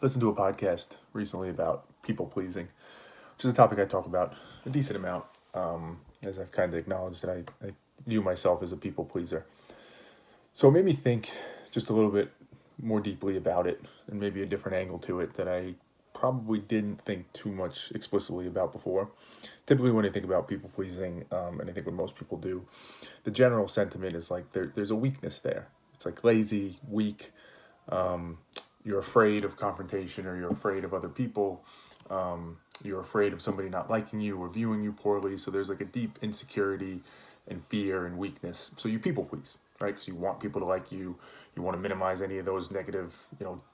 listened to a podcast recently about people pleasing, which is a topic I talk about a decent amount, as I've kind of acknowledged that I view myself as a people pleaser. So it made me think just a little bit more deeply about it and maybe a different angle to it that I probably didn't think too much explicitly about before. Typically, when I think about people pleasing, and I think what most people do, the general sentiment is like there's a weakness there. It's like lazy, weak, you're afraid of confrontation or you're afraid of other people. You're afraid of somebody not liking you or viewing you poorly. So there's like a deep insecurity and fear and weakness. So you people please, right? Because you want people to like you. You want to minimize any of those negative,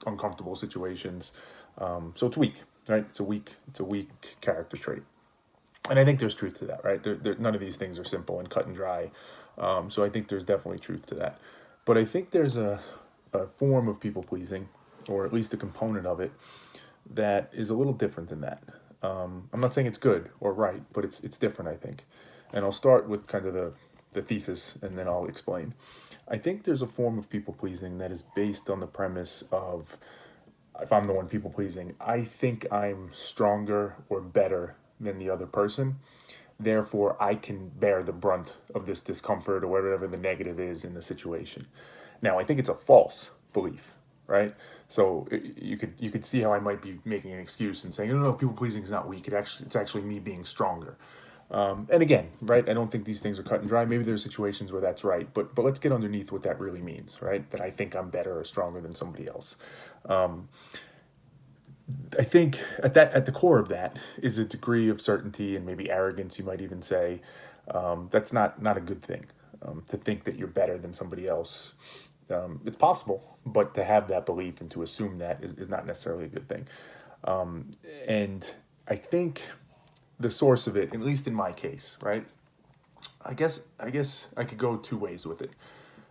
uncomfortable situations. So it's weak, right? It's a weak character trait. And I think there's truth to that, right? None of these things are simple and cut and dry. So I think there's definitely truth to that. But I think there's a form of people pleasing, or at least a component of it, that is a little different than that. I'm not saying it's good or right, but it's different, I think. And I'll start with kind of the thesis and then I'll explain. I think there's a form of people pleasing that is based on the premise of, if I'm the one people pleasing, I think I'm stronger or better than the other person. Therefore, I can bear the brunt of this discomfort or whatever the negative is in the situation. Now, I think it's a false belief, right? So you could see how I might be making an excuse and saying, no, people pleasing is not weak. It's actually me being stronger. And again, right? I don't think these things are cut and dry. Maybe there's situations where that's right, but let's get underneath what that really means, right? That I think I'm better or stronger than somebody else. I think at the core of that is a degree of certainty and maybe arrogance. You might even say that's not a good thing. To think that you're better than somebody else, it's possible, but to have that belief and to assume that is not necessarily a good thing. And I think the source of it, at least in my case, right? I guess I could go two ways with it.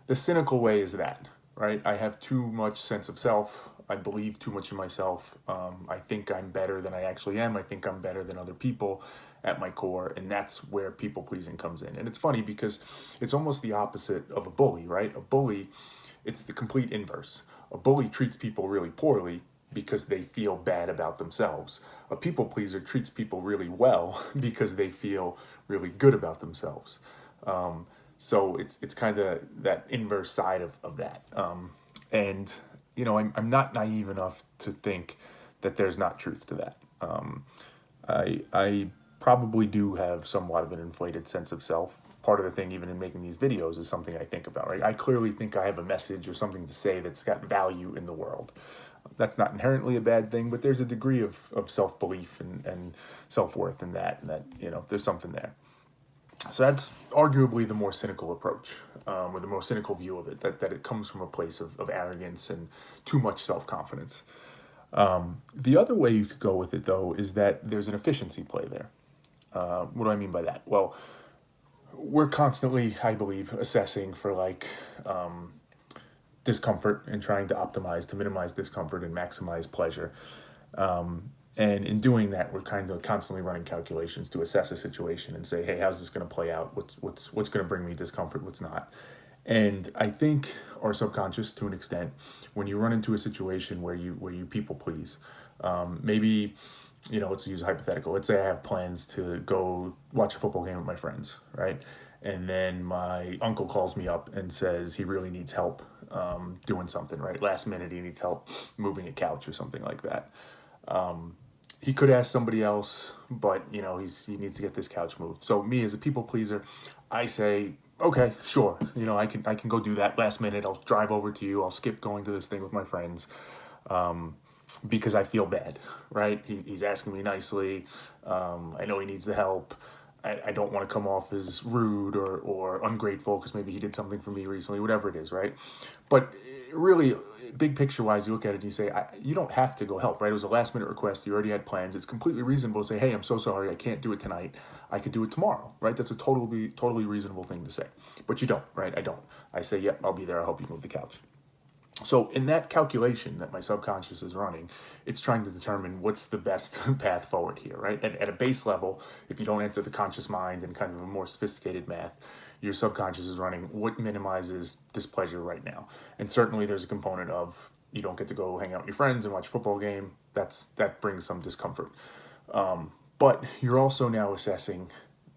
The cynical way is that, right? I have too much sense of self. I believe too much in myself. I think I'm better than I actually am. I think I'm better than other people at my core, and that's where people pleasing comes in. And it's funny because it's almost the opposite of a bully, right? A bully, it's the complete inverse. A bully treats people really poorly because they feel bad about themselves. A people pleaser treats people really well because they feel really good about themselves. So it's kind of that inverse side of that. And I'm not naive enough to think that there's not truth to that. I probably do have somewhat of an inflated sense of self. Part of the thing, even in making these videos, is something I think about, right? I clearly think I have a message or something to say that's got value in the world. That's not inherently a bad thing, but there's a degree of self-belief and self-worth in that, and that, there's something there. So that's arguably the more cynical approach, or the more cynical view of it, that it comes from a place of arrogance and too much self-confidence. The other way you could go with it, though, is that there's an efficiency play there. What do I mean by that? Well, we're constantly, I believe, assessing for discomfort and trying to optimize to minimize discomfort and maximize pleasure. And in doing that, we're kind of constantly running calculations to assess a situation and say, hey, how's this going to play out? What's going to bring me discomfort? What's not? And I think our subconscious, to an extent, when you run into a situation where you people please, maybe, let's use a hypothetical. Let's say I have plans to go watch a football game with my friends, right? And then my uncle calls me up and says he really needs help doing something, right? Last minute, he needs help moving a couch or something like that. He could ask somebody else, but he needs to get this couch moved. So me as a people pleaser, I say, okay, sure. I can go do that last minute. I'll drive over to you. I'll skip going to this thing with my friends, because I feel bad, right? He's asking me nicely. I know he needs the help. I don't want to come off as rude or ungrateful because maybe he did something for me recently, whatever it is, right? But really, big picture wise, you look at it and you say, you don't have to go help, right? It was a last minute request. You already had plans. It's completely reasonable to say, hey, I'm so sorry. I can't do it tonight. I could do it tomorrow, right? That's a totally reasonable thing to say. But you don't, right? I don't. I say, yep, I'll be there. I'll help you move the couch. So in that calculation that my subconscious is running, it's trying to determine what's the best path forward here, right? At a base level, if you don't enter the conscious mind and kind of a more sophisticated math, your subconscious is running what minimizes displeasure right now. And certainly there's a component of, you don't get to go hang out with your friends and watch a football game. That brings some discomfort. But you're also now assessing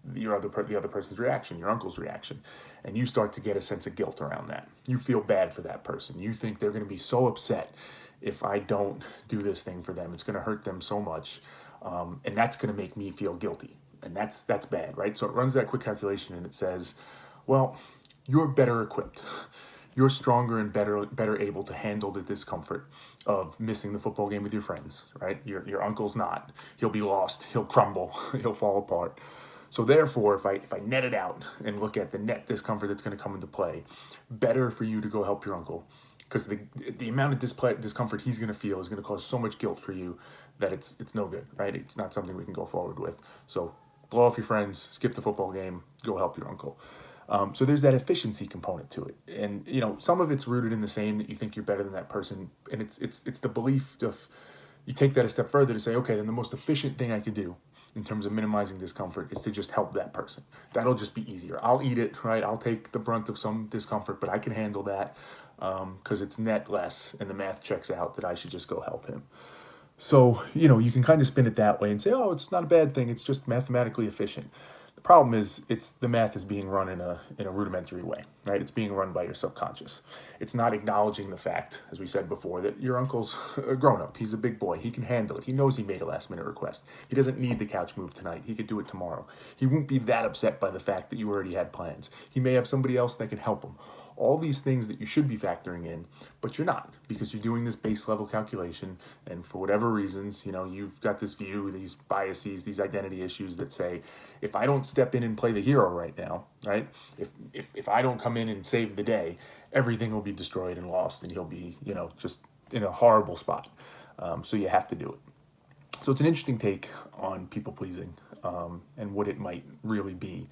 the other person's reaction, your uncle's reaction, and you start to get a sense of guilt around that. You feel bad for that person. You think they're going to be so upset if I don't do this thing for them. It's going to hurt them so much, and that's going to make me feel guilty, and that's bad, right? So it runs that quick calculation, and it says, well, you're better equipped. You're stronger and better able to handle the discomfort of missing the football game with your friends, right? Your uncle's not. He'll be lost. He'll crumble. He'll fall apart. So therefore, if I net it out and look at the net discomfort that's going to come into play, better for you to go help your uncle, because the amount of discomfort he's going to feel is going to cause so much guilt for you that it's no good, right? It's not something we can go forward with. So blow off your friends, skip the football game, go help your uncle. So there's that efficiency component to it, and some of it's rooted in the same, that you think you're better than that person, and it's the belief of, you take that a step further to say, okay, then the most efficient thing I could do in terms of minimizing discomfort is to just help that person. That'll just be easier. I'll eat it, right? I'll take the brunt of some discomfort, but I can handle that because it's net less, and the math checks out that I should just go help him. So you can kind of spin it that way and say, oh, it's not a bad thing. It's just mathematically efficient. The problem is, the math is being run in a rudimentary way, right? It's being run by your subconscious. It's not acknowledging the fact, as we said before, that your uncle's a grown-up. He's a big boy. He can handle it. He knows he made a last-minute request. He doesn't need the couch move tonight. He could do it tomorrow. He won't be that upset by the fact that you already had plans. He may have somebody else that can help him. All these things that you should be factoring in, but you're not, because you're doing this base level calculation, and for whatever reasons, you've got this view, these biases, these identity issues that say, if I don't step in and play the hero right now, right, if I don't come in and save the day, everything will be destroyed and lost, and he'll be, just in a horrible spot. So you have to do it. So it's an interesting take on people pleasing, and what it might really be,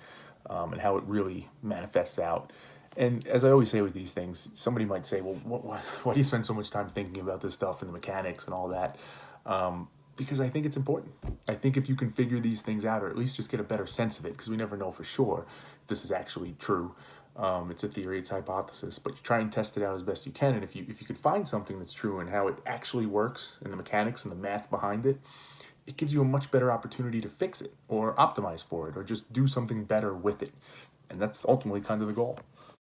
and how it really manifests out. And as I always say with these things, somebody might say, well, why do you spend so much time thinking about this stuff and the mechanics and all that? Because I think it's important. I think if you can figure these things out, or at least just get a better sense of it, because we never know for sure if this is actually true. It's a theory, it's a hypothesis, but you try and test it out as best you can. And if you can find something that's true and how it actually works, and the mechanics and the math behind it, it gives you a much better opportunity to fix it or optimize for it or just do something better with it. And that's ultimately kind of the goal.